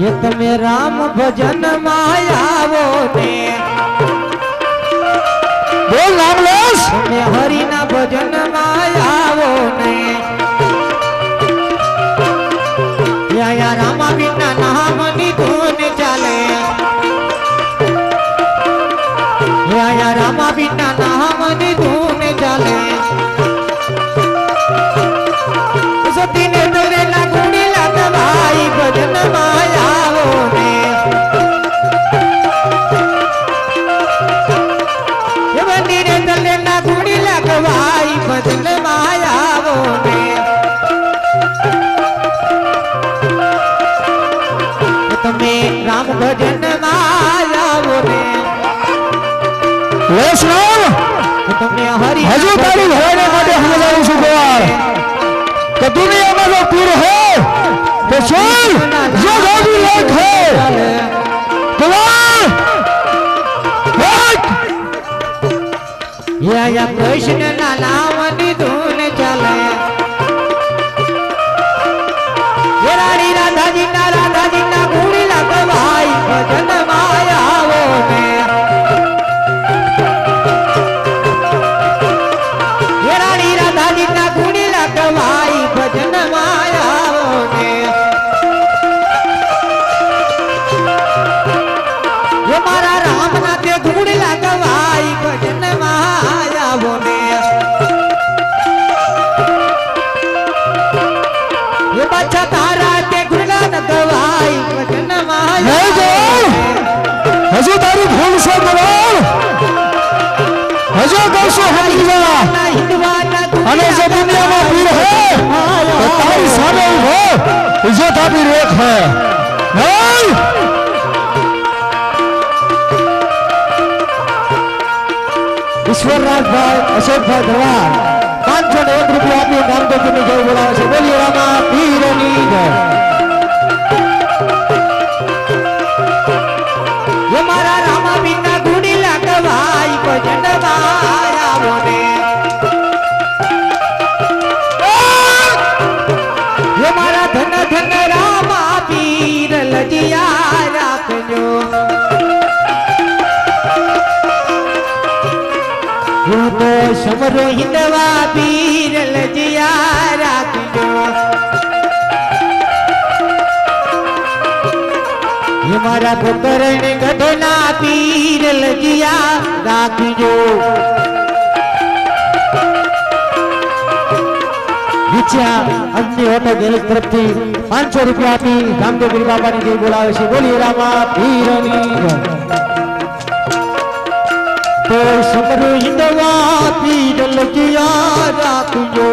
ये तमे राम भजन मायावो ने बोल रामदास तमे हरि ना भजन मायावो ने या रामा बिना नाम नी धून चाले या रामा बिना नाम नी धून चाले सती ने तेरे लागुनी लग भाई भजन मायावो ने ये मंदिर तले लागुनी लग भाई भजन मायावो ने तमे राम भजन मायावो ने ले सुनो तमे हरि हजू तारी होने માટે સમજાવું છું ગોવાળ કે દુનિયામાં જો પીર હો તો સુન જો ગાડી લેખ હે ગોવાળ या कृष्ण ना नाम नी धून चले ये रानी राधा जी ना गुणी लग भाई भजन मायावो ने ये रानी राधा जी ना गुणी लग भाई भजन मायावो ने ये मारा राम ना ते गुणी लग भाई भजन मायावो ने ये बच्चा तारा ते गुणा न गवाई भजन माया નહીં જો હજુ તારી ભૂલ છે ગોવાળ હજુ કૌશો સમજી જા અને જો દુનિયામાં પીર હે તો તારી સામે ઉભો ઇજ્જત આપી રેખ હે નહીં ईश्वरराज भाई अशोक भाई धरवार 501 रुपया आपने नाम को तुम्हें जय बोलावे છે બોलिए रामा पीरनी जय ये मारा रामा बिना गुणी लगवाई भजन मायावो ने ये मारा धन धन रामा पीर लजिया राखजो यूं तो समरो हिंदवा पीर लजिया राखजो ये मारा पुकरण गढ़ना पीर लजिया राखजो विचा अग्नि ऑटो गैरेज तरफથી 500 રૂપિયા આપી રામદેવ ગીર બાપાની જય બોલાવે છે બોલીએ રામા પીરની જય तो समरो हिंदवा पीर लजिया राखजो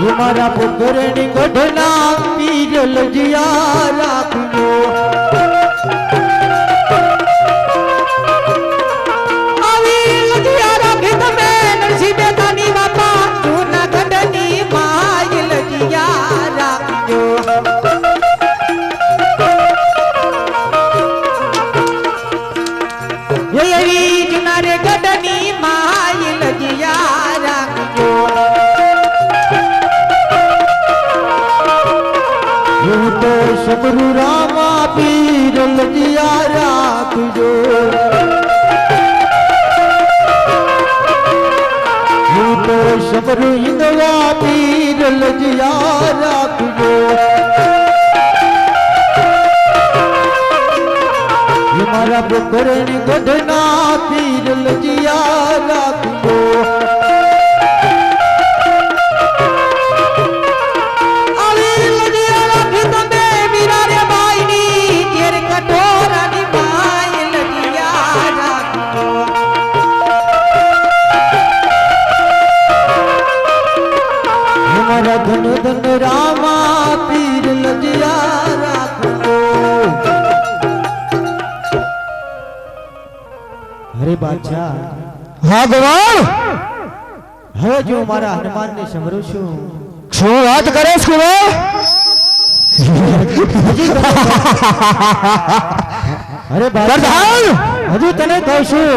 ये मारा पुकरणी गढ़ना पीर लजिया राखजो आवी लजिया राखे तमे नरसी बेतानी बापा जूना गढ़नी माय लजिया राखजो ये जुनारे गढ़नी माय लजिया राखजो यूं तो समरू रामा पीर लजिया राखजो यूं तो समरू हिंदवा पीर लजिया राखजो ये मारा पुकरण गढ़ना पीर लजिया राखजो आवी लजिया राखी तमे मीरा रे बाई नी तेर कटोरा नी माय लजिया राखजो ये मारा धन धन रामा पीर लजिया राखजो अरे बादशाह હા ગોવાળ હવે જો મારા હનુમાન ને સમરું છું શું વાત કરે છે ગોવાળ અરે પ્રધાન હજુ તને કહું છું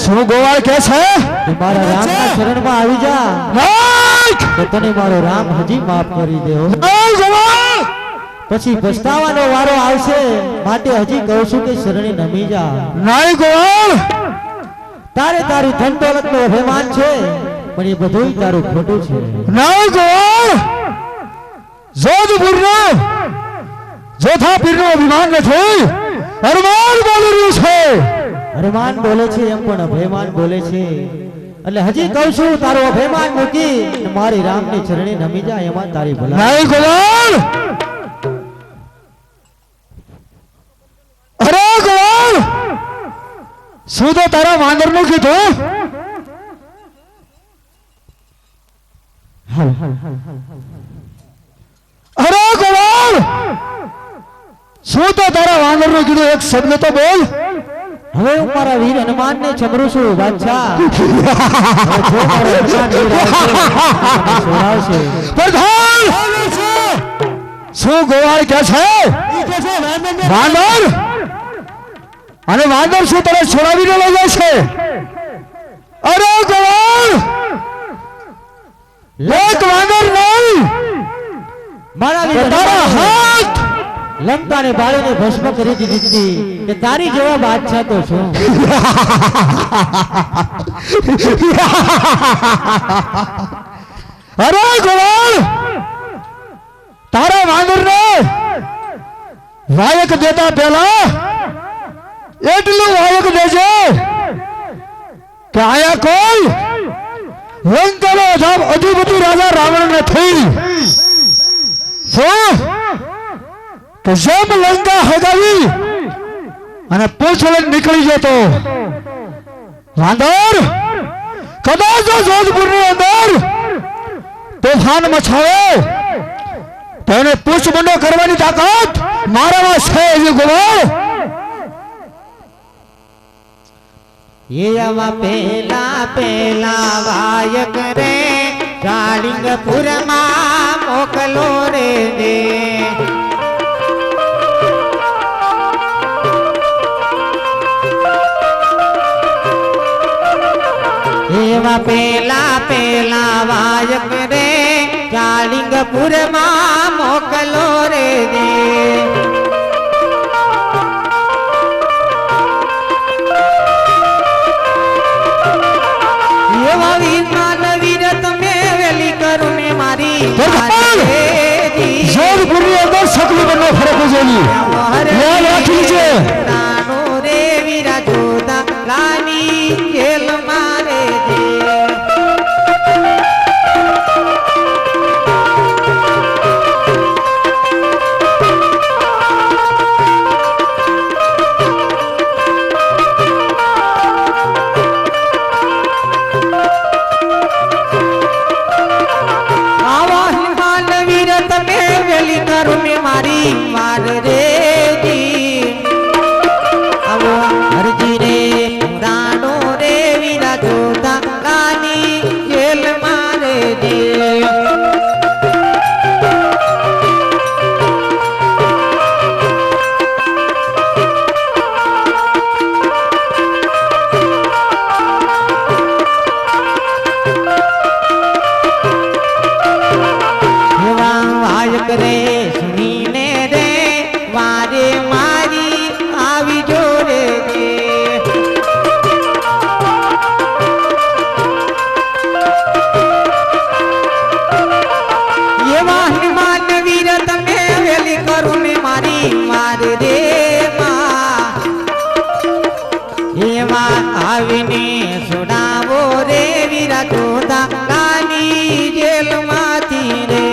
શું ગોવાળ કે છે કે મારા રામના શરણમાં આવી જા નહીં રાખ તો તને મારો રામ હજી માફ કરી દે હો. જય ગોવાળ પછી પછતાવાનો વારો આવશે, માટે હજી કહું છું કે શરણે નમી જા. નહીં ગોવાળ તારે તારું ધન દોલત નો અભિમાન છે, પણ એ બધું તારું ખોટું છે. નહીં ગોવાળ જોધપુરનો જોધા પીરનો અભિમાન નથી, અરમાન બોલી રહ્યું છે. અરમાન બોલે છે એમ પણ અભિમાન બોલે છે, એટલે હજી કહું છું તારું અભિમાન મૂકી અને મારી રામની ચરણે નમી જા, એમાં તારી ભલાઈ. નહીં ગોવાળ અરે ગોવાળ શું તો તારા વાંદરનું કીધું? અરે ગોવાળ શું તો તારા વાંદરનું કીધું? એક શબ્દ તો બોલ. હવે હું મારા વીર હનુમાનને ચમરું છું બાદશાહ. હવે જો મારો હનુમાન વીર આવશે, મને છોડાવશે. પ્રધાન શું ગોવાળ કે છે? વાંદર અને વાંદર શું તને છોડાવીને લઈ જાય છે? અરે ગોવાળ એક વાંદર નહીં, મારા વીર તારા હાથ લંકાને બાળીને ભસ્મ કરી દીધી કે તારી જેવા બાદશાહ તો છું. અરે ગોવાળ તારા વાંદરને વાયક દેતા પહેલા એટલું વાયક દેજે કે આયા કોઈ લંકાનો અધિપતિ રાજા રાવણ નથી. શું કે જેમ લંકા હગાવી અને પૂછ લઈને નીકળી જતો વાંદર કદાચ જો જોધપુરની અંદર તોફાન મચાવે તો એને પૂછ બંડો કરવાની તાકાત મારામાં છે. એવી ગોવાળ એવા પેલા પેલા વાયક રે જાળીંગપુરમાં મોકલો રે દે. એવા પેલા પેલા વાયક રે જાળીંગપુરમાં મોકલો રે દે. એવા વીરમાન વીર તમે વેલી કરું ને મારી જોધપુરની અંદર સકલી બંને ફરક જોઈએ યાદ રાખી છે. નાનો રે વીરા જોધા લાની જેલ મારે દે. મારી વાર રે જી આવો હરજી રે રાણો રે વીરા જોતા કાની જેલ મારે જી. એવા વાયક રે સુનીને રે વારે મારી આવી જોડે છે. એવા હનુમાન વીર તમે વેલી કરું ને મારી વાર રે માં. એવા આવીને છોડાવો રે વીરા જોતા કાની જેલમાંથી રે.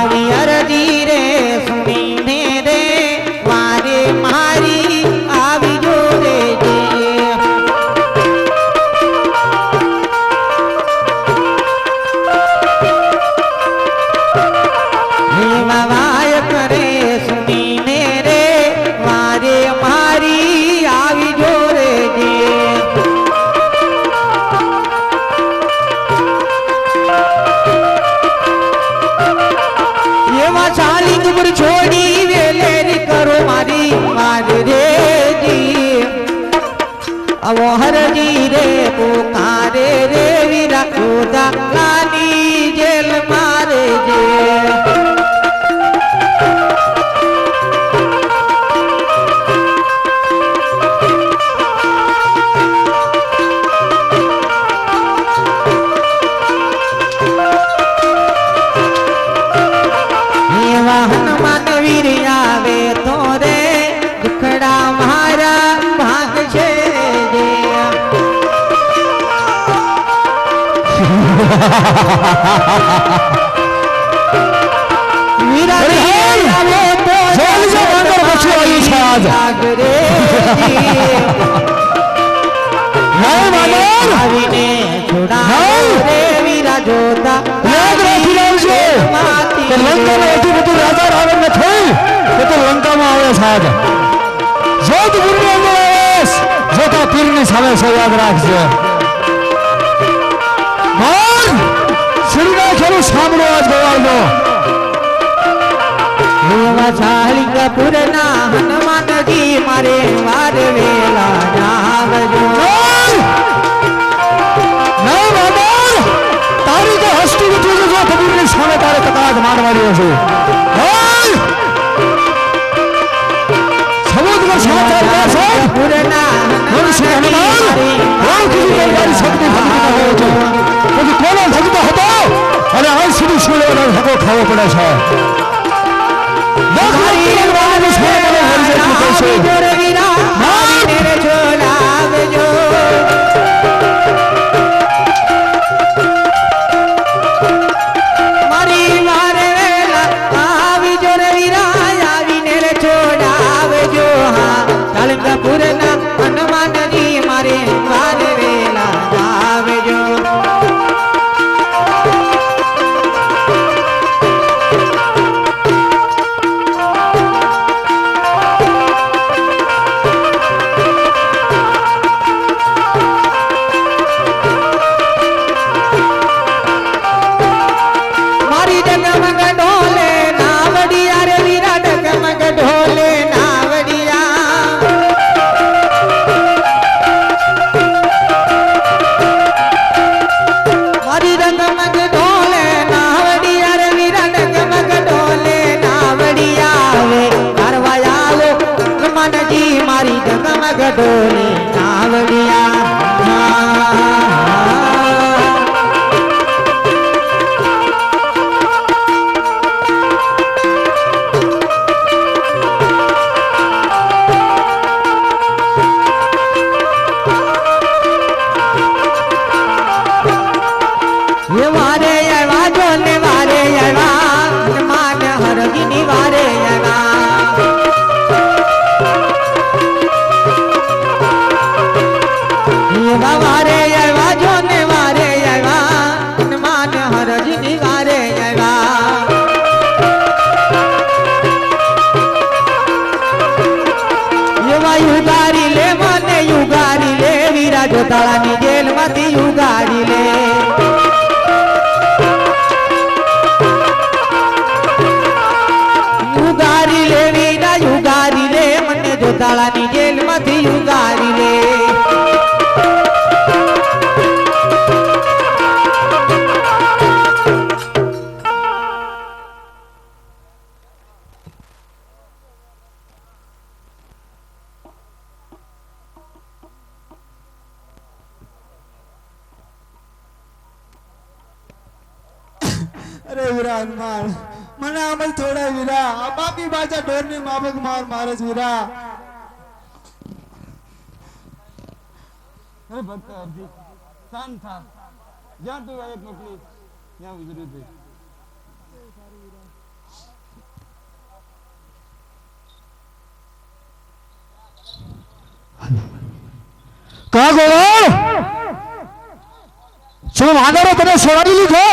આવી અરજી રે સુનીને રે આવો હરજી રે પુકારે રે વીરા જોધાલાની જેલ મારે જે હનુમાન વીર આવે તો રે દુખડા મારા ભાગ છે જે વીરા આવે તો જાગરે આવીને છોડાવ રે વીરા જોતા રાજા રાવણ ને થઈ તો લંકામાં આવે સાહેબ જોધપુરની અંદર આવેશ જોતા પીરની સામે છે યાદ રાખજો માર શ્રીના ખેલું સાંભળો આજ ગવાળનો એવા સાલિંગપુરના હનુમાનજી મારે વાર વેલા જાવજો તારી તો હસ્તી નથી જો કબીરની સામે તારે તકાત મારવાની હશે સમુદ્ર સમાચાર છે પુરના મનુષ્ય હનુમાન કોણ કીધું તારી શક્તિ ભક્તિ હોય છે પછી કોનો ભક્ત હતો અને આ સુધી સુલેવાનો હકો ખાવો પડે છે મારી વારી છે જોર વીરા મારી છોડાવજો પુરના હનુમાનજી મારે વાર વેલા આવજો મારી ડગમગ ઢોલે નાવડિયા રે વીરા ડગમગ ઢોલે મારી જગમગ ડોલે નાવડિયા વારે આવ્યા જો ને વારે આવ્યા માન હરગીની વારે આવ્યા વારે આવ્યા જો ને વારે આવ્યા માન હરજીની વારે આવ્યા એવા યુગારી લે મને યુગારી લે વીરા જોતાળાની જેલમાંથી યુગારી લે યુગારી લે વીરા યુગારી લે મને જોતાળાની જેલમાંથી યુગારી લે અરે વીરા હનુમાન મને આમલ થોડા વીરા આ બાપી બાજા ઢોરની માફક માર મારે છે વીરા અરે ભક્ત અરજી શાંત થા જ્યાં તું એક મોકલી ત્યાં ગુજરી દે કા ગોવાળ શું વાંદરો તને છોડાવી લીધો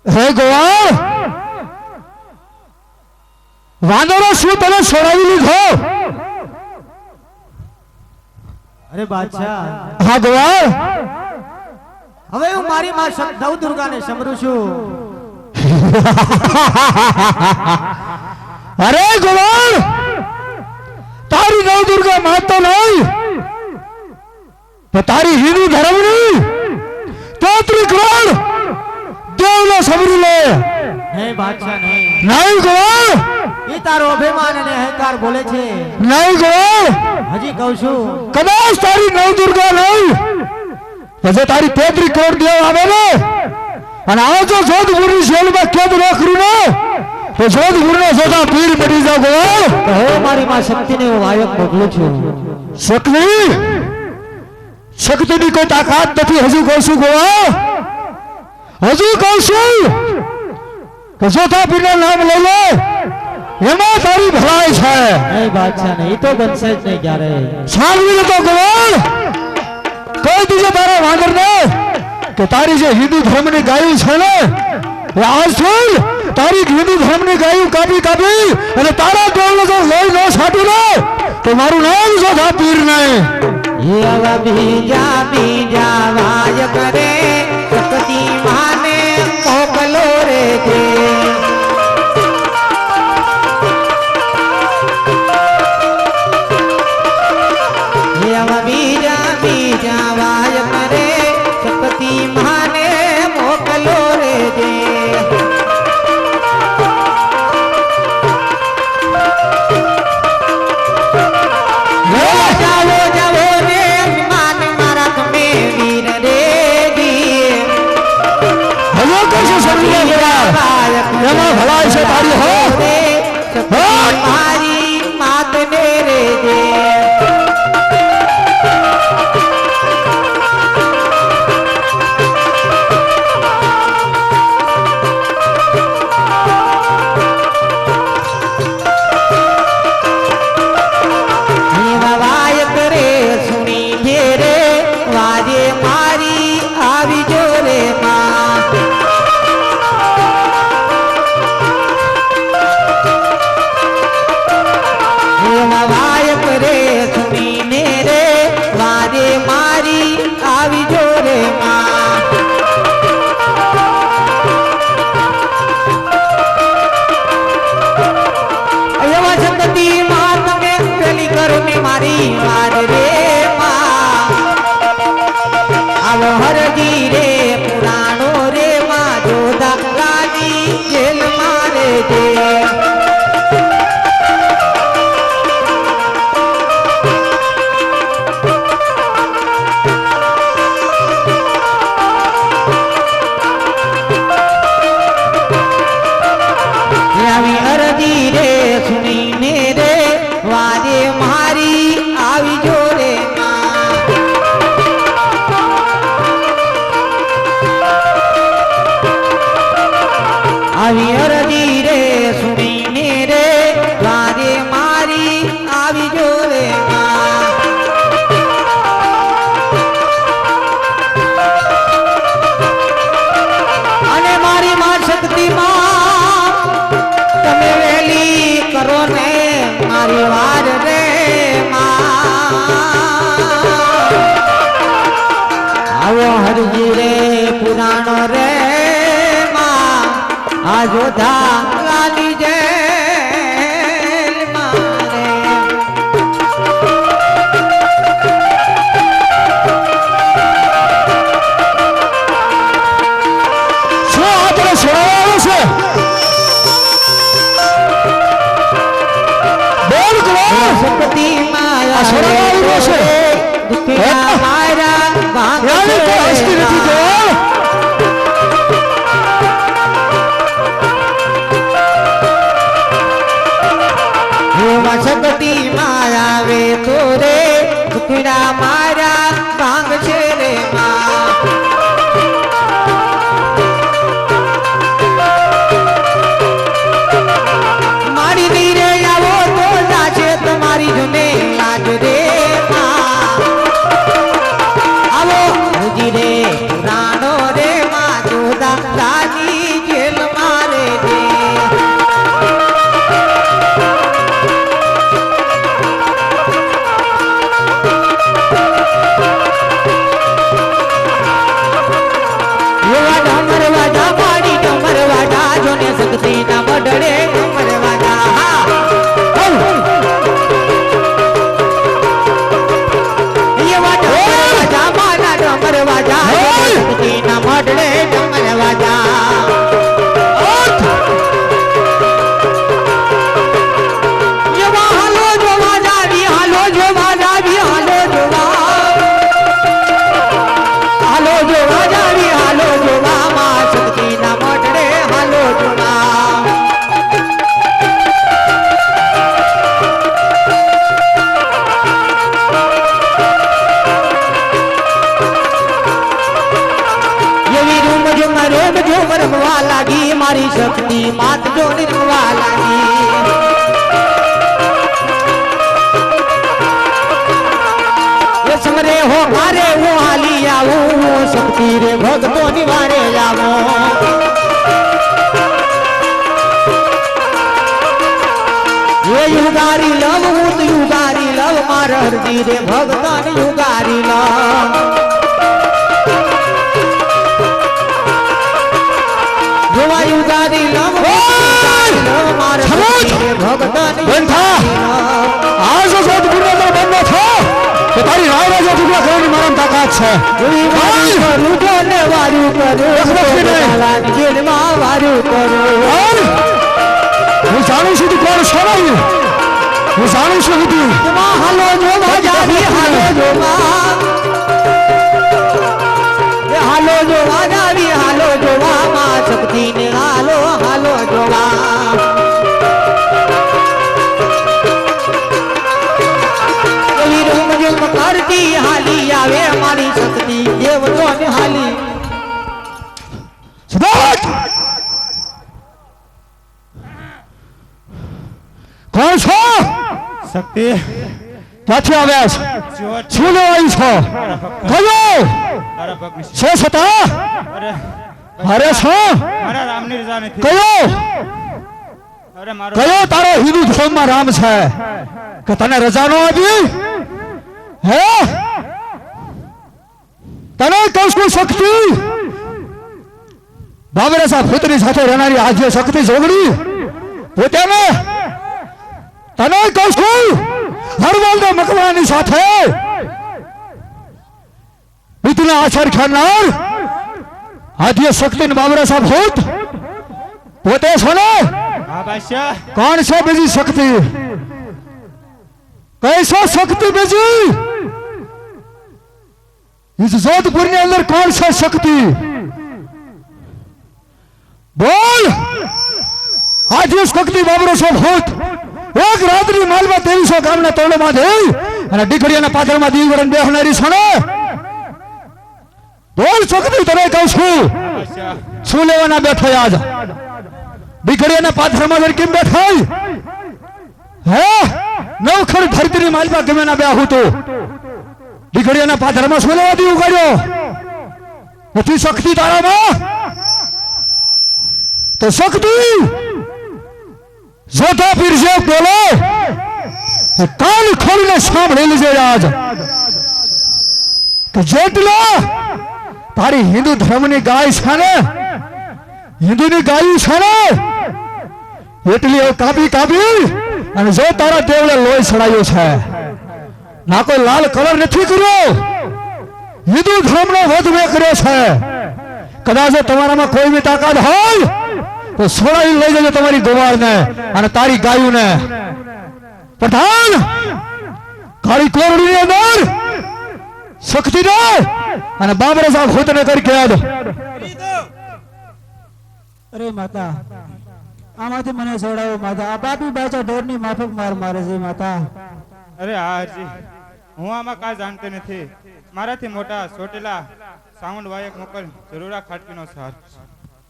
હે ગોવાળ વાંદરો શું તને છોડાવી લીધો અરે બાદશાહ હા ગોવાળ હવે હું મારી માં નવ દુર્ગાને સમરું છું અરે ગોવાળ તારી નવ દુર્ગા માનતો નહીં તો તારી હિન્દુ ધર્મની 33 કરોડ દેવનો સબરી લે નહીં બાદશાહ નહીં નહીં ગોળ એ તારો અભિમાન અને અહંકાર બોલે છે નહીં ગોળ હજી કહું છું કદાચ તારી નવ દુર્ગા નહીં પછી તારી 33 કરોડ દેવ આવે ને અને આ જો જોધપુરની શેલમાં કેદ રાખરું ને તો જોધપુરનો જોધા પીર પડી જાવ ગોળ તો હો મારી માં શક્તિને હું વાયક મોકલું છું શક્તિની કોઈ તાકાત નથી હજુ કહું છું ગોળ હજુ કહું છું કે જોધા પીરના નામ લઈ લે એમાં તારી ભલાઈ છે નહીં બાદશાહ નહીં એ તો બનશે જ નહીં ક્યારે સાંભળી તો ગોળ કહી દીજે તારા વાંદર ને કે તારી જે હિન્દુ ધર્મની ગાયું છે ને એ આજ સુધી તારી હિન્દુ ધર્મની ગાયું કાપી અને તારા ડોલનો જો લોહી ન છાંટી લે તો મારું નામ જોધા પીર નહીં ये अब बीजा वाय करे शक्ति माने मोकलो रे दे ये अब बीजा वाय करे शक्ति माने मोकलो रे दे એમાં ભલાઈ છે તારી હો મારી માત ને રે દે વાય કરે સુણી ઘેરે વાજે મારી આવી જો રે માં વાય કરે સુણીને રે વાજે મારી આવી જો રે માં એવા શક્તિ માં તમે પેલી કરો ને મારી વાર રે માં આવો હરજી રે પુરાણો રે માં જોધા રાની જેલ મારે દે સુણીને રે વાજે મારી આવી જો રે આવી અરજી રે સુણીને રે વાજે મારી આવી જો રે અને મારી માં શક્તિ માં તમે વેલી કરો ને મારી વાર રે આવો હરજી રે પુરાણો રે આ જોધા લાલી જેલ મારે શું આપણે છોડાવવાનું છે શક્તિ માયા છોડાવવાનું છે દુખિયા મારા ભાગ યાની કોઈ હસ્તી નથી ગોળ શક્તિ માયા વે તો રે દુખડા મારા ભાંગ છે રે મારી ધીરે આવો તો જાશે તમારી જને લાજ રે આવો હજી રે રાણો રે ખૂબ રમવા લાગી મારી શક્તિ માત જોડી રમવા લાગી એ સમરે હો મારે હું હાલી આવું શક્તિ રે ભક્તો નિવારે જાવો એ યુગારી લવ હું તો યુગારી લવ મારા હરજી રે ભગતન યુગારી લવ જોવા યુગારી લવ મારા હરજી રે ભગતન આ જો સદગુરુ નો બંધો થો તો તારી રાય રાજા ટુકડા કરવાની મારામાં તાકાત છે કરું જોને વારું કરું લાલાની જેલમાં વારું કરું હું જાણું છું તું કોણ છે નહીં હું જાણું છું તું હાલો જોવા જાવી હાલો જોવા હાલો જોવા જાવી હાલો જોવા માં શક્તિ ને હાલો હાલો જોવા એવી રૂમ જેમ કરતી હાલી આવે મારી શક્તિ દેવતો ને હાલી સદાત કોણ છો શક્તિ ક્યાંથી આવ્યા છો શું લેવાયું છો કયો તારા પગની છે છતાં અરે અરે છો મારા રામની રજા નથી કયો અરે મારો કયો તારો હિન્દુ ધર્મમાં રામ છે કે તને રજા ન આપી હે તને કહું છું શક્તિ બાબરેસા પુત્રી સાથે રહેનારી આજે શક્તિ જોગડી પોતાને તને કહું છું હરવાલના મકવાની સાથે બીજના આચર ખાનાર આજે શક્તિ ને બાબરેસા ભૂત પોતે છો ને હા બાદશાહ કોણ છે બીજી શક્તિ कैसा शक्ति बेजी इस जोधपुर के अंदर कौन सा शक्ति बोल आज ये शक्ति बाबरो सो भूत एक रात्रि मालवा 2300 ગામના તોડમાં જઈ અને દીકરીના પાથરમાં દીવરણ બેહનારી છણે બોલ શક્તિ તને કહું છું બાદશાહ શું લેવાના બેઠો આજ દીકરીના પાથરમાં જઈ કેમ બેઠાઈ હે નવખર ધરતીની માલપા ગમે ના બેહું તો દીકરીના પાથરમાં શું લેવા દી ઉગાડ્યો નથી શક્તિ તારામાં તો શક્તિ જોધા પીર છે બોલો એ કાન ખોલીને સાંભળી લેજે આજ કે જેટલા તારી હિન્દુ ધર્મની ગાય છે ને હિન્દુની ગાયું છે ને એટલી કાપી કાપી અને જો તારા દેવળે લોહી છડાયો છે ના કોઈ લાલ કલર નથી કર્યો હિન્દુ ધર્મનો વધ મેં કર્યો છે કદાચ તમારામાં કોઈ બી તાકાત હોય તો છોડાવી લઈ જજો તમારી ગોવાળને અને તારી ગાયુંને પ્રધાન કાળી કોરડીની અંદર શક્તિને અને બાબરેસા ભૂતને કરી કેદ અરે માતા આમાંથી મને છોડાવો માતા આ પાપી બાચા ઢોરની માફક માર મારે છે માતા અરે હાજી હું આમાં કાંઈ જાણતો નથી મારાથી મોટા ચોટેલા સાઉન્ડ વાયક મોકલ જરૂરા ખાટકીનો સાર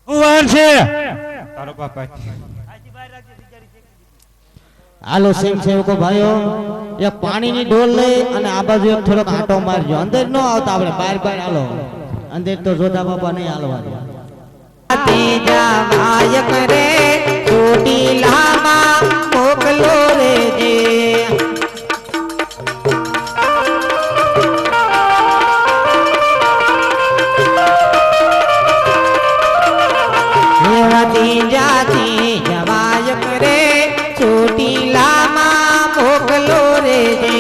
હું વાન છે તારો બાપા હાલો સિંહ સેવકો ભાઈઓ એક પાણીની ડોલ લઈ અને આ બાજુ એક થોડોક આંટો મારજો અંદર ન આવતા આપણે બહાર બહાર હાલો અંદર તો જોધા બાપા નહીં હાલવા તેજા વાયક રે ચોટીલામાં મોકલો રે જે તેજાથી જવાયક રે ચોટીલામાં મોકલો રે જે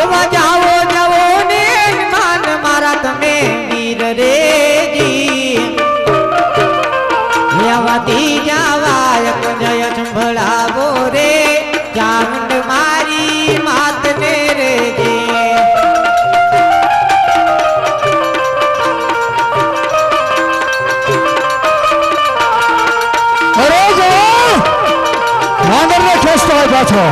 એવા જાઓ જાઓ ને માન મારા તમે વીર રેજી એવા ત્રીજા વાયક જય સંભળાવો રે ચામુંડ મારી માતને રેજે અરે જો વાંદરને ખેંચતો હોય પાછો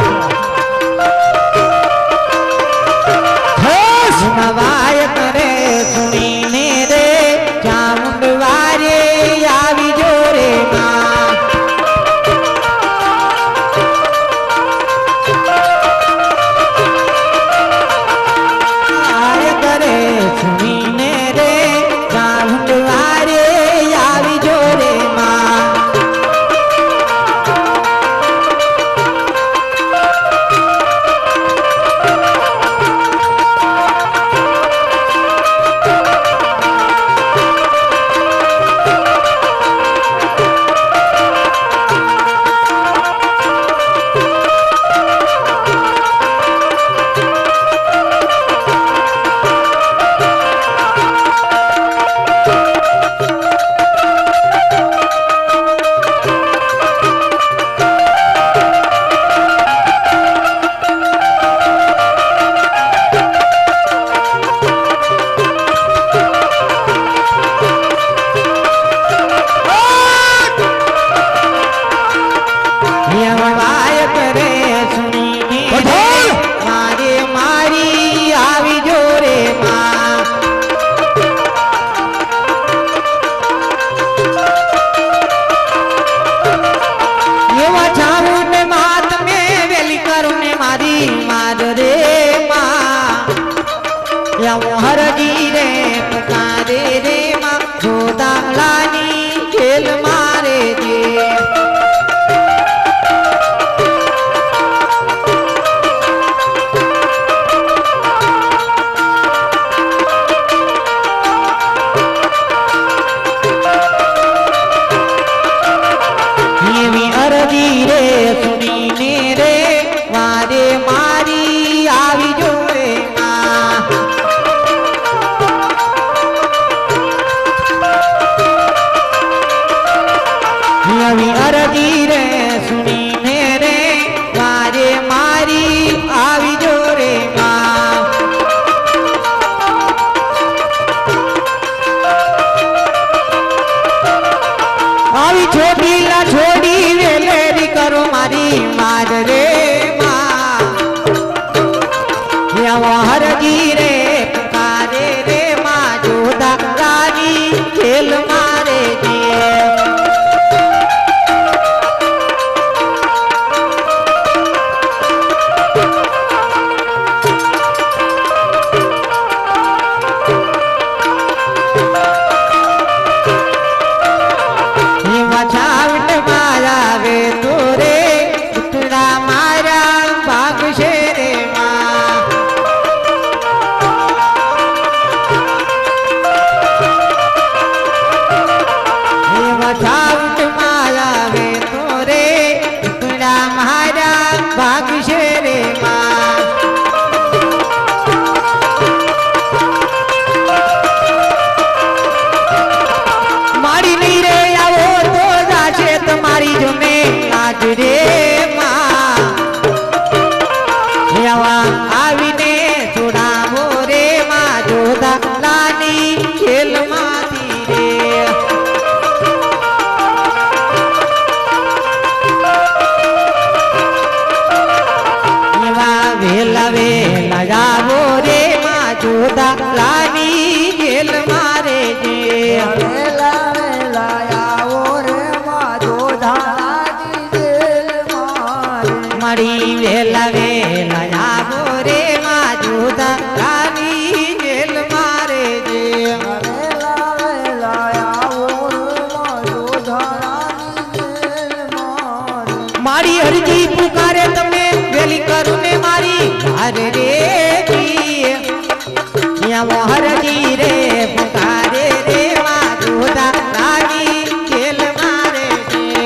હરજી રે પુકારે રે માં જોદાલાની ખેલ મારે જે એવી અરજી રે સુનીને રે વારે મારી આવી જો રે માં એવી અરજી રે સુનીને રે વારે મારી આવી જો રે માં આવી છોડીલા છોડી વેલેરી કરો મારી માર રે માં હરજી રે પુકારે રે માં જોદાલાની ખેલ મારે જે છાવટ મારા વે તોરે ઉતરા મારા ભાગ છે રે માં છાવટ મારા વે તોરે ઉતરા મારા ભાગ છે રે માં મારી નહીં રે આવો તો જાશે તમારી જમે આજ રે માં આવીને જોડાવો રે માં જોદાલાની ખેલ માંથી રે એવા વેલા વેલા આવો રે માં જોદાલાની ખેલ મારે જે મારી વેલા વેલા આવો રે માં જોદાલાની જેલ મારે જે મારી હરજી પુકારે તમે વેલી કરો ને મારી હારે રે હરજી રે પુકારે રે માં જોદાલાની જેલ મારે જે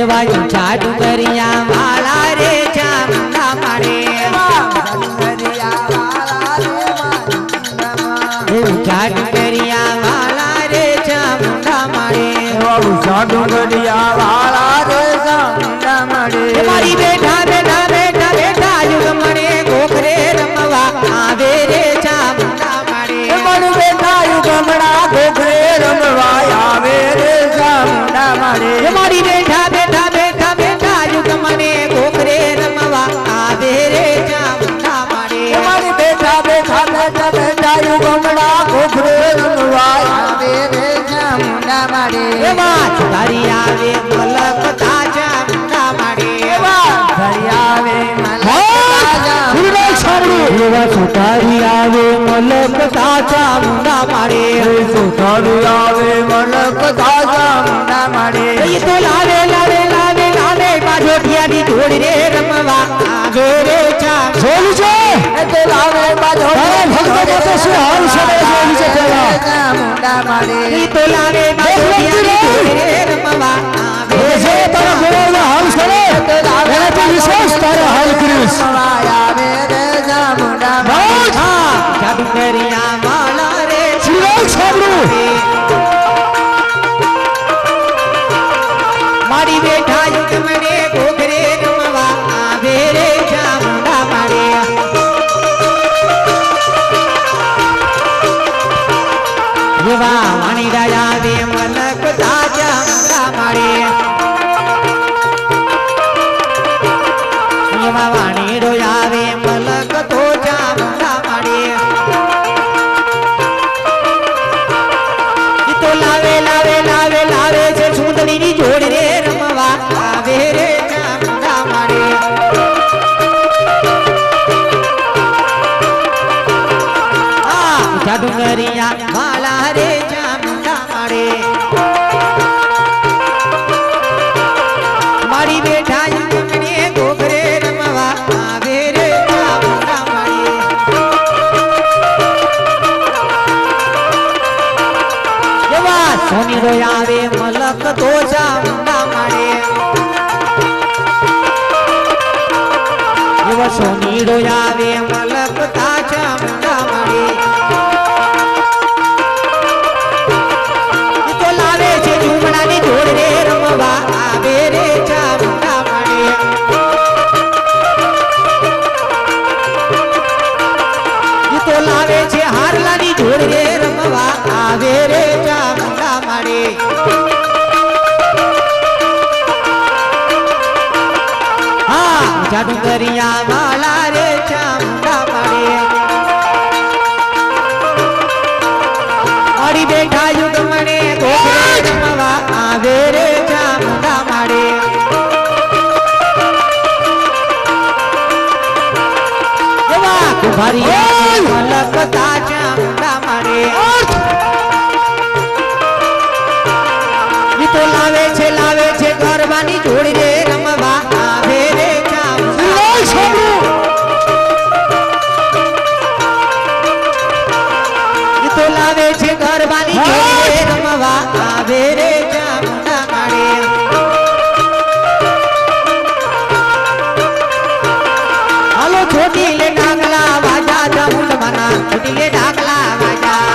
એવા જાદુ કરિયા વાળા રે ચામુંડા મારે જાદુ કરિયા વાળા રે ચામુંડા મારે મારી બેઠા બેઠા બેઠા બેઠા યુગ મને ગોખરે રમવા આવે રે ચામુંડા મારે મારું બેટા યુગમણા ગોખરે રમવા આવે રે ચામુંડા મારે મારી બેઠા બેઠા બેઠા બેઠા યુગ મને ગોખરે રમવા આવે રે ચામુંડા મારે મારી બેઠા બેઠા બેઠા બેઠા યુગમણા ગોખરે રમવા આવે રે ચામુંડા મારે એવા તારી આવે મલક તાજા મુંડા મારે ધરી આવે એવા સુધારી આવે મલક તાજા મુંડા મારે સુધારી આવે મલક તાજા મુંડા મારે એ તો લાવે લાવે લાવે લાવે બાજોઠિયાની જોડી રે રમવા આવે રે ચા જોઈ છે એ તો લાવે બાજો ભક્તો તો શું હાલ છે જોઈ છે પેલા મુંડા મારે એ તો લાવે બાજોઠિયાની જોડી રે રમવા આવે જે તારા ગોળનો હાલ છે એને તો વિશ્વાસ તારા હાલ કરીશ આવે રે જા મુંડા મારે હા જાદુ કરિયા વાળા રે શિરાજ સાંભળું મારી બેઠા યુગ મને ગોખરે રમવા આવે રે ચામુંડા મારે એવા વાણી રાજા દે મલક તાજા મુંડા મારે એવા વાણી રોયાવે મલક તો ચામુંડા મારે તો લાવે લાવે લાવે લાવે છે સુંદરીની જોડી રે રમવા ચામુંડા માડે એવો સોનીડો આવે મલકતા ચામુંડા માડે એ તો લાવે છે ઝૂમડાની જોડ રે રમવા આવે રે ચામુંડા માડે એ તો લાવે છે હારલાની જોડ રે રમવા આવે રે ચામુંડા માડે જાદુ કરિયા વાલા રે ચામુંડા માડે અડી બેઠા યુગ મને ગોખરે રમવા આવે રે ચામુંડા માડે એવા કુંભારિયા મલકતા ચામુંડા માડે ઈ તો લાવે છે ગરબાની જોડી રે રમવા આવે રે તો લાવે છે ગરબાની જોડી રે રમવા આવે રે ચામુંડા માડે હાલો છોટી લે ડાકલા વાજા ચામુંડ મના છોટી લે ડાકલા વાજા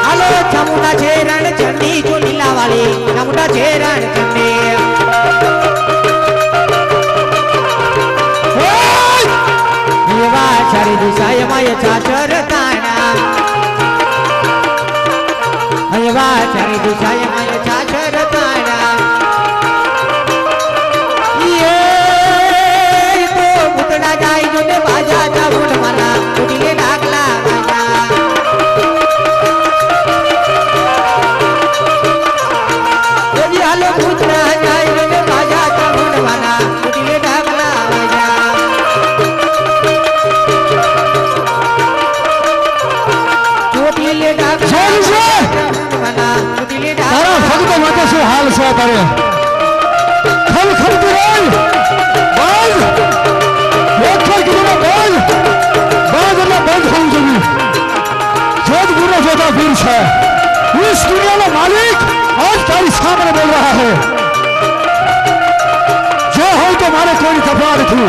હાલો ચામુંડા છે રણ ચંડી ચોલીલા વાળી ચામુંડા છે રણ ચંડી ચારી દિશાએ માય ચાચર તાણા અયવા ચારી દિશાએ માય ચાચર તાણા યે તો મુતડા જાય જો ને બાજા ચામુંડ મના ઉડીલે ડાકલા વાજા ઓજી હાલો મુતડા જાય જો ને બાજા ચામુંડ મના ઉડીલે ડાકલા વાજા તારા ભક્તો માટે શું હાલ છે તારે ખલ ખલતી રહી બોલ એક કિલો બોલ બાદ એટલે બંધ હોવું જોઈએ જોધપુર જોતા વીર છે इस दुनिया का मालिक आज तारी सामने बोल रहा है जो हो तो मारे कोई खपा थी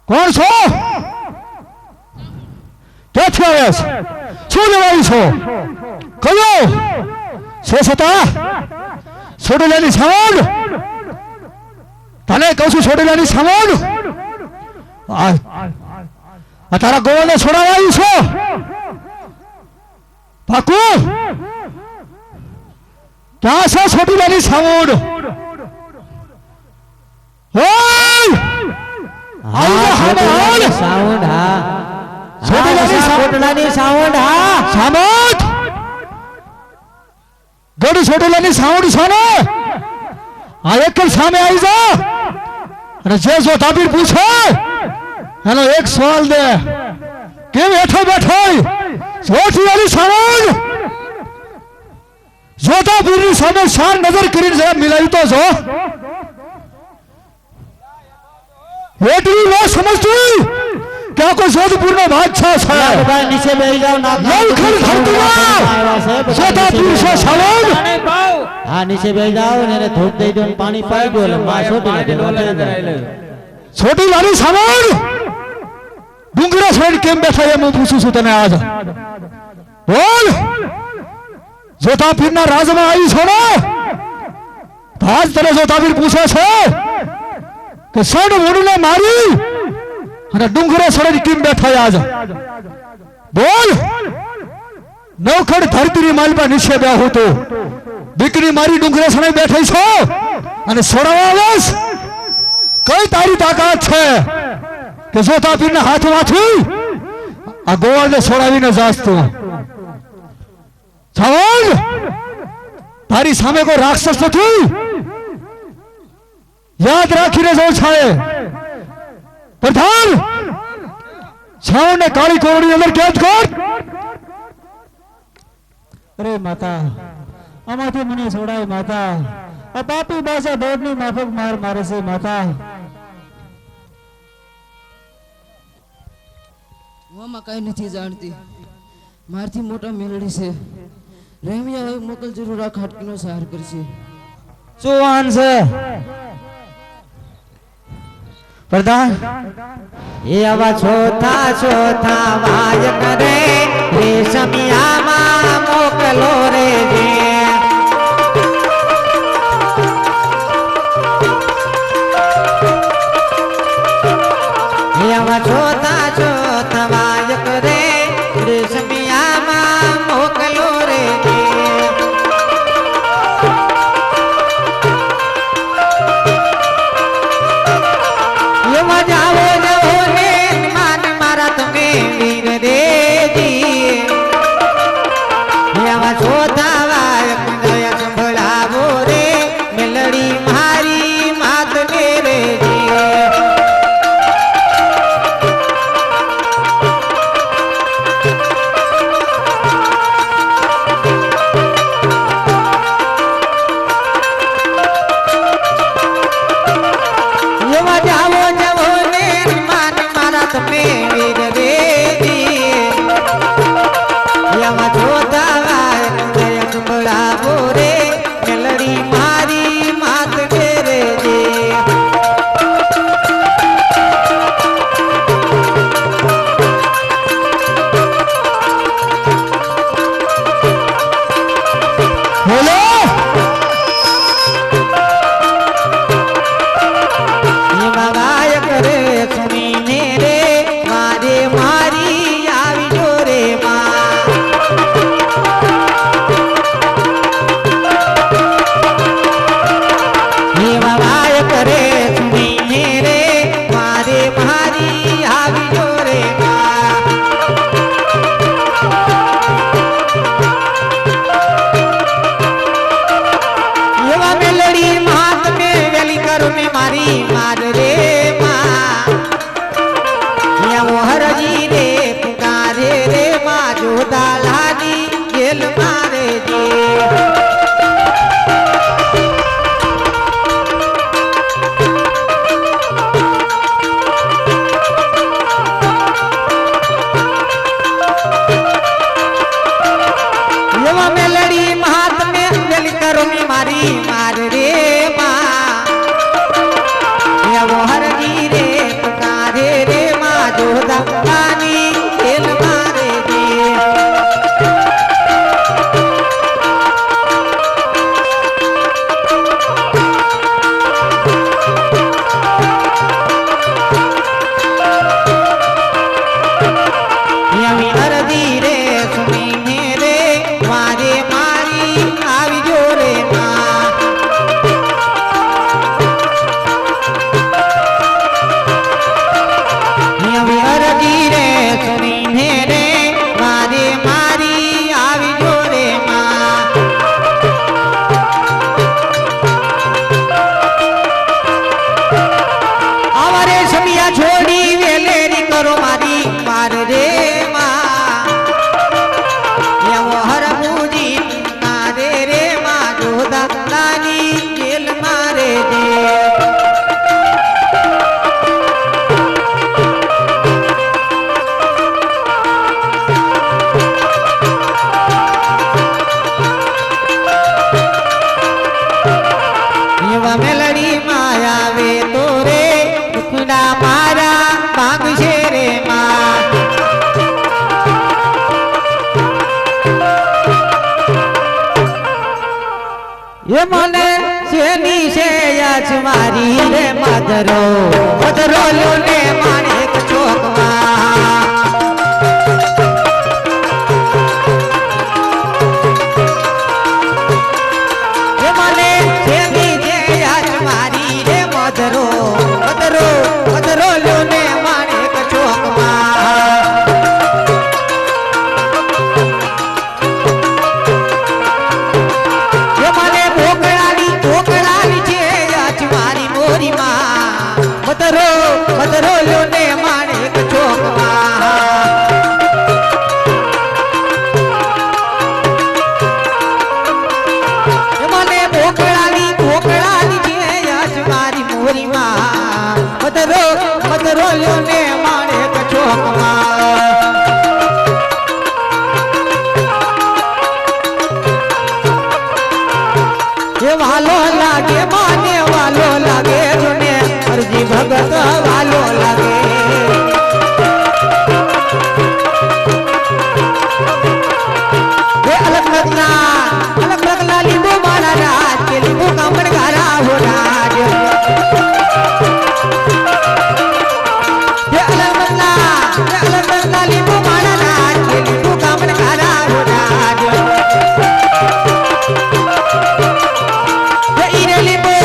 કોણ છો ક્યાંથી આવ્યા છો શું લેવાયું છો કયો છે છતાં છોડેલાની સાવણ તને કહું છું છોડેલાની સાવણ આ તારા ગોવાને છોડાવાયું છો પાકું ક્યાં છે છોડેલાની સાવણ સાઉન્ડ હા છોટલાની સાઉન્ડ હા સામત ગોડી છોટલાની સાઉન્ડ છે ને આ એક સામે આવી જા અને જે જો તાબીર પૂછે એનો એક સવાલ દે કેમ બેઠો બેઠો છોટલાની સાઉન્ડ જોતાપુરની સામે શાન નજર કરીને જરા મિલાવી તો જો એટલી ન સમજતી કે આ કોઈ જોધપુરનો બાદશાહ છે ભાઈ નીચે બેસી જાવ ના લલખણ ધરતીમાં જોધપુર છે સાવન હા નીચે બેસી જાવ ને એને ધૂપ દઈ દો ને પાણી પાઈ દો એટલે માં છોટી વાળી સાવન ડુંગરા સાઈડ કેમ બેઠા એમ હું પૂછું છું તને આજ બોલ જોતાપીરના રાજમાં આવી છો ને તો આજ તને જોતાપીર પૂછે છે કે સડ વડુને મારી અને ડુંગરે સડે કેમ બેઠા આજ બોલ નવખડ ધરતીની માલપા નીચે બેહો તો દીકરી મારી ડુંગરે સડે બેઠી છો અને છોડાવા આવેસ કઈ તારી તાકાત છે કે જોતાપીરના હાથમાંથી આ ગોવાળને છોડાવીને જાસ તું છાવણ તારી સામે કોઈ રાક્ષસ નથી યાદ રાખીને જો છાએ પ્રધાન છાવને કાળી કોરડી અંદર કેદ કર અરે માતા આમાંથી મને છોડાય માતા આ પાપી બાસા ઢોરની માફક માર મારે છે માતા હું આમાં કાંઈ નથી જાણતી મારથી મોટા મેલડી છે રેમિયા હવે મોકલ જરૂર આ ખાટકીનો સહાર કરશે શું વાન છે પ્રધાન એ આવા ચોથા ચોથા વાય કરે રેશમિયામાં મોકલો રે જે એ આવા ચોથા ચોથા વાય કરે રેશમિયામાં મોકલો રે જે જાવો જાવો ને માન મારા તમે વીર દેજી આવા ચોથા વાયક દયા સંભળાવો રે મેલડી મારી માત ને રેજી એવા જાવો જાવો ને માન મારા તમે વીર દેજી એવા જોતા વાયક દયા સંભળાવો રે મેલડી મારી માત ને રેજી બોલો એવા વાયક રે સુણીને રે મારે મારી આવી જો રે માં એવા વાયક રે સુણીને રે મારે મારી આવી જો રે માં એવા મેલડી માત મે વેલી કરું ને મારી માર રે માં એવો હરજી રે પુકારે રે માં જોતા લાની જેલ મારે જે એવા મેલડી માત મે વેલી કરું ને મારી માર રે માં એવો હરજી રે પુકારે રે માં જોતા લાની જેલ મારે જે એવી અરજી રે સુણીને રે મારે મારી આવી જો રે માં એવી અરજી રે સુણીને રે મારે મારી આવી જો રે માં અમારે સમિયા છોડી વેલેરી કરો મારી માર રે માં એવો હરમુજી મારે રે માં જોતા લાની જેલ મારે જે એવા મેલડી માયા વે તો રે દુખડા મારા માંગશે રે માં એ મને શેની છે યાચ મારી રે મધરો મધરો લો ને માણેક ચોકમાં એ મને શેની છે યાચ મારી રે મધરો મધરો મધરો લો ને માણેક ચોકમાં એ મને ભોગળાની છે યાચ મારી મોરી માં મધરો મધરો લો ને વાલો લાગે માને વાલો લાગે જોને હરજી ભગત વાલો લાગે અલગ લગના લીંબુ મારા રાજ કે લીંબુ કામણ ગારા હો રાજ અલગ લગના લીંબુ મારા રાજ કે લીંબુ કામણ ગારા હો રાજ ઈરે લીંબુ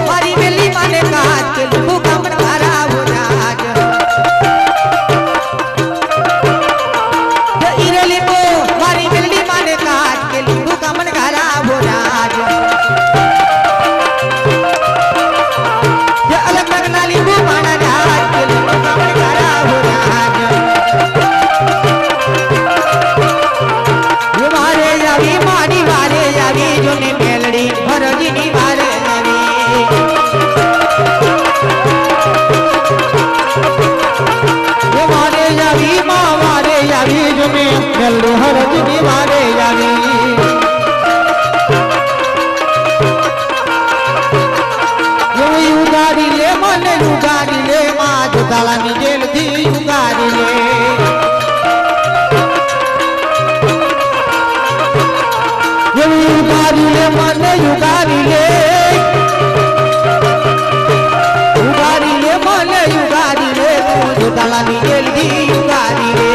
મારી મેલી માને કાજ કે લીંબુ કામણ ગારા હો રાજ ઈરે લીંબુ મારી મેલી માને કાજ કે લીંબુ કામણ ગારા હો રાજ અલગ લગના લીંબુ મારા રાજ કે લીંબુ કામણ ગારા હો રાજ મારે આવી મારી વારે આવી જોને મેલડી હરજીની વારે આવી મારે આવી માં વારે આવી જોને મેલડી હરજીની વારે આવી યુગારી લે મને યુગારી લે માં જોતાલાની જેલથી યુગારી લે યુગારી લે મને યુગારી લે યુગારી લે મને યુગારી લે તું જોતાલાની જેલથી યુગારી લે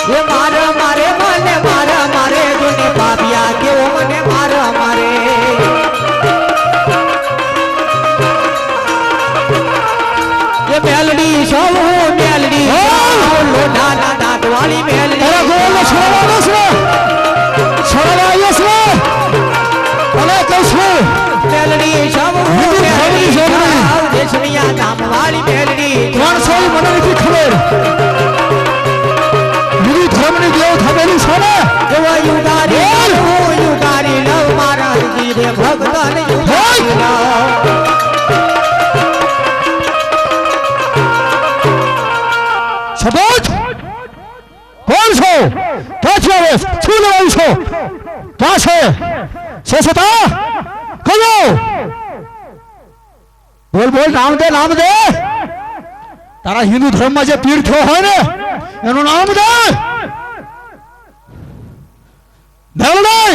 એ મારા મારે મને મારા મારે જોને પાપિયા કેવો મને મારા મારે એ મેલડી સૌ મેલડી લોઢાના દાંત વાળી મેલડી અરે ગોળ છોડવાનો છે છોડવાયો છે ભલે કશું મેલડી સૌ મેલડી દેશમિયા નામ વાળી મેલડી કોણ છે એ મને નથી ખબર બીજી ધર્મની દેવ થમેલી છે ને એવા યુગારી લવ મારા જીરે ભગવાન યુગારી લવ સબોજ કોણ છો ક્યાંથી આવે શું લેવાનું છો ક્યાં છે સતા કયો બોલ બોલ નામ દે તારા હિન્દુ ધર્મમાં જે પીર થયો હોય ને એનું નામ દે મેલડી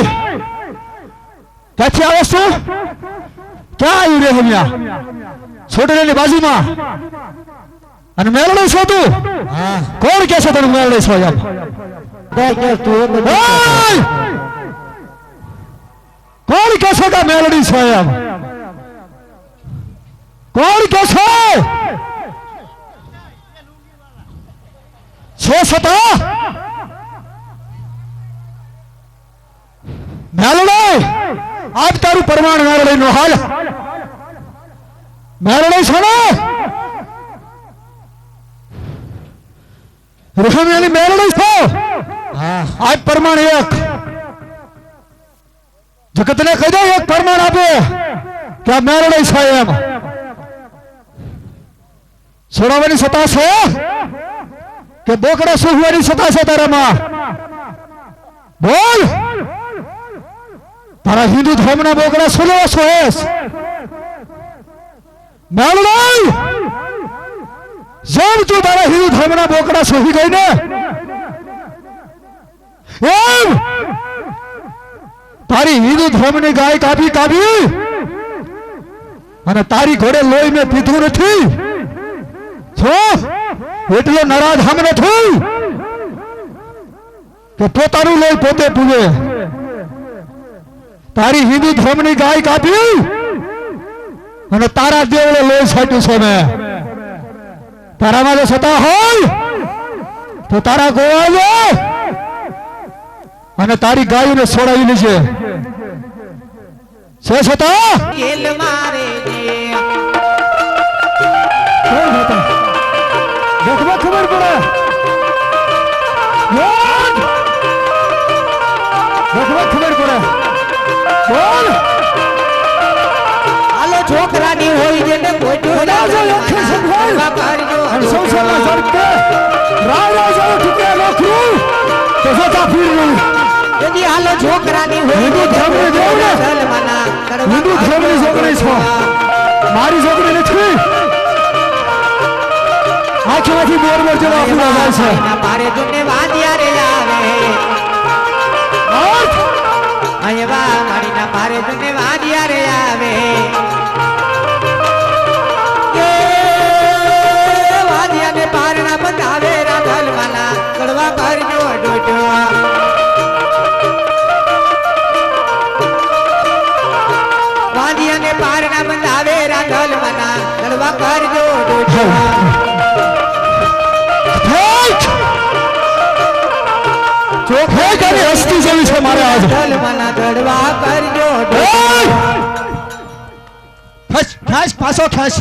ક્યાંથી આવે તું ક્યાં આવ્યું રે હમિયા છોટરેની બાજુમાં અને મેલડી છો તું કોણ કે છે તને મેલડી છો એમ કોણ કે છે કે મેલડી છો એમ કોણ કે છે સતા મેલડી આજ તારું પ્રમાણ મેલડી નો હાલ મેલડી છો ને ઋષિની મેલડી છો આજ પ્રમાણ એક જગતને કહી દો એક પ્રમાણ આપે કે આ મેલડી છે એમ છોડાવવાની સત્તા છે કે બોકડા સુખવાની સત્તા છે તારામાં બોલ તારા હિન્દુ ધર્મના બોકડા સુલવા સોએસ મેલડી જેમ તું તારા હિન્દુ ધર્મના બોકડા સોહી ગઈ ને એમ તારી હિન્દુ ધર્મની ગાય કાપી અને તારી ઘોડે લોહી મેં પીધું નથી છો એટલો નરાધામ નથી કે પોતાનું લોહી પોતે પીવે તારી હિન્દુ ધર્મની ગાય કાપી અને તારા દેવળે લોહી છાટ્યું છે મેં તારામાં જો સત્તા હોય તો તારા ગોવાળો અને તારી ગાયોને છોડાવી લેજે છે સત્તા કેલ મારે દેખવા ખબર પડે દેખવા ખબર પડે બોલ હાલો છોકરાની હોય જેને કોઈ જો લખે સંભાળ ગડવા કરજો અને સંસારના ઝડપે રાજા જેવો ઠુકરા નોખરું તો જોતા ફીરવું यदि हालो छोकरानी હોય હિન્દુ ધર્મની દેવને ધર્મના ગડવા હિન્દુ ધર્મની છોકરી છો મારી છોકરી નથી આંખમાંથી બોરબોર જેવો આપણો જાય છે પારે તુને વાંધિયા રે આવે અર્થ અયવા મારીના પારે તુને વાંધિયા રે આવે કે વાંધિયાને પારના બંધાવે રાધલવાના ગડવા કરજો ડોટો વાંધિયાને પારના બંધાવે રાધલવાના ગડવા કરજો ડોટો ચોખે તારી હસ્તી જેવી છે મારે આજ રાધલવાના ગડવા કરજો ખેંચ ખેંચ પાછો ખેંચ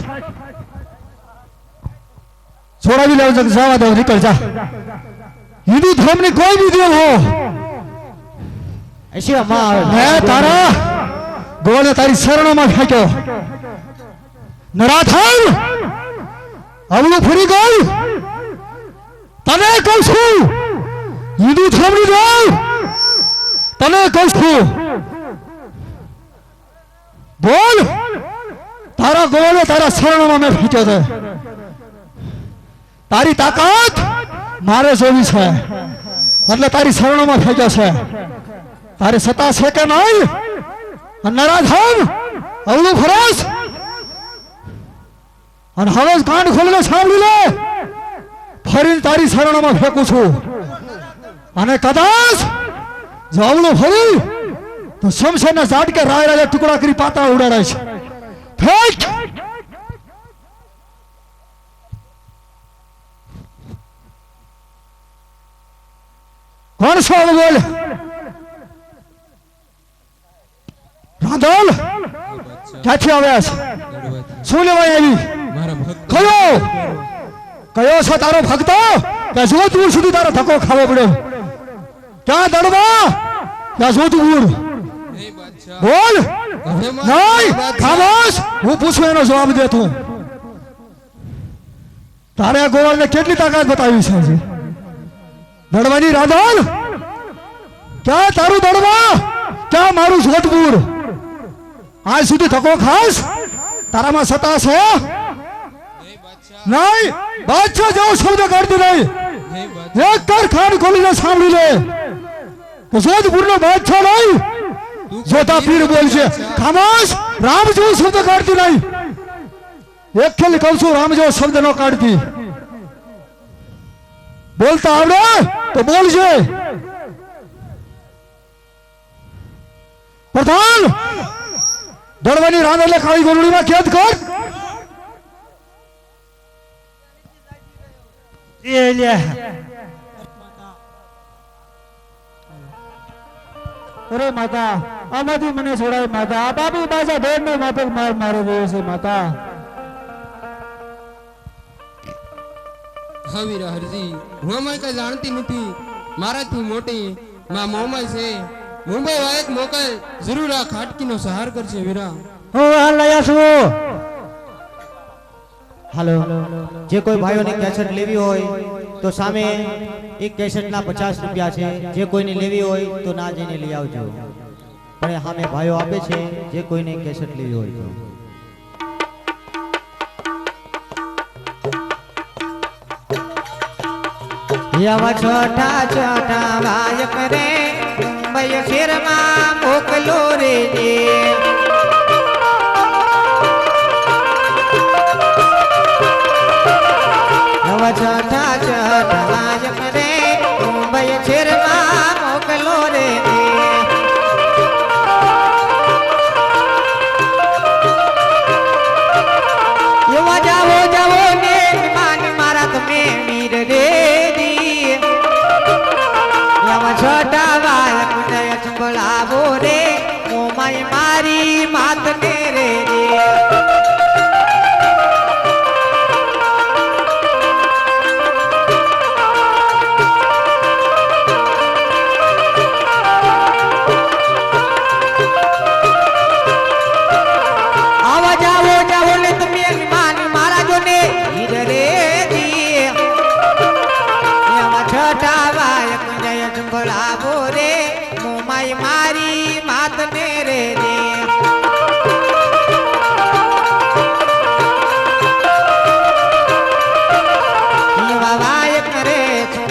છોડાવી લેવ જવા દો નીકળ જા હિન્દુ ધર્મની કોઈ બી દેવ હો ऐसे अम्मा મેં તારા ગોળને તારી શરણોમાં ફેંક્યો નરાથલ અવળું ફરી ગયું તને કહું છું હિન્દુ ધર્મની દેવ તને કહું છું બોલ તારા ગોળને તારા શરણોમાં મેં ફેંક્યો છે તારી તાકાત મારે જોવી છે એટલે તારી શરણોમાં ફેંક્યો છે તારી સત્તા છે કે નહીં નરાધમ અવળું ફરસ અને હવે કાન ખોલીને સાંભળી લે ફરીને તારી શરણોમાં ફેંકું છું અને કદાચ જો અવળું ફરી તો શમશેરના ઝાટકે રાય રાજા ટુકડા કરી પાતા ઉડાડે છે ફેંક કોણ છો હવે બોલ રાંધલ ક્યાંથી આવ્યા છે શું લેવાય આવી કયો કયો છે તારો ભક્ત કે જોધપુર સુધી તારો ધક્કો ખાવો પડ્યો ક્યાં દડવા ક્યાં જોધપુર બોલ નહીં ખામોશ હું પૂછું એનો જવાબ દે તું તારે આ ગોવાળને કેટલી તાકાત બતાવી છે હજી? દડવાની રાધલ ક્યાં તારું દડવા ક્યાં મારું જોધપુર આજ સુધી ધક્કો ખાસ તારામાં સત્તા છે નહીં બાદશાહ જેવો શબ્દ કાઢતી નહીં એક કર ખાન ખોલીને સાંભળી લે કે જોધપુરનો બાદશાહ નહીં જોતા પીર બોલશે ખામોશ રામ જેવો શબ્દ કાઢતી નહીં એક ખેલી કહું છું રામ જેવો શબ્દ ન કાઢતી બોલતા આવડે તો બોલજે પ્રધાન દડવાની રાન એટલે કાળી ગોરડીમાં કેદ કર અરે માતા આમાંથી મને છોડાય માતા આ બાપી પાછા ઢેરને માફક માર મારી રહ્યો છે માતા હા વીરા હરજી હું અમારે કઈ જાણતી નથી મારાથી મોટી માં મોમાઈ છે મુંબઈ વાયક મોકલ જરૂર આ ખાટકીનો સહાર કરશે વીરા હું લયા છું હાલો જે કોઈ ભાઈઓને કેસેટ લેવી હોય તો સામે એક કેસેટના 50 રૂપિયા છે જે કોઈને લેવી હોય તો ના જઈને લઈ આવજો પણ સામે ભાઈઓ આપે છે જે કોઈને કેસેટ લેવી હોય તો યવા છોટા છોટા વાયક રે મુંબઈ શહેરમાં મોકલો રે યવા છોટા છોટા વાયક રે મુંબઈ શહેરમાં મોકલો રે યવા જાવો જાવો ને માન મારા તમે મીર રે છોટા વાયક નય ચંબળાવો રે મોમાઈ મારી માત ને રે આવા જાવો જાવો ને તમે માન મારા જો ને હીર રે સંભળાવો રે મોમાઈ મારી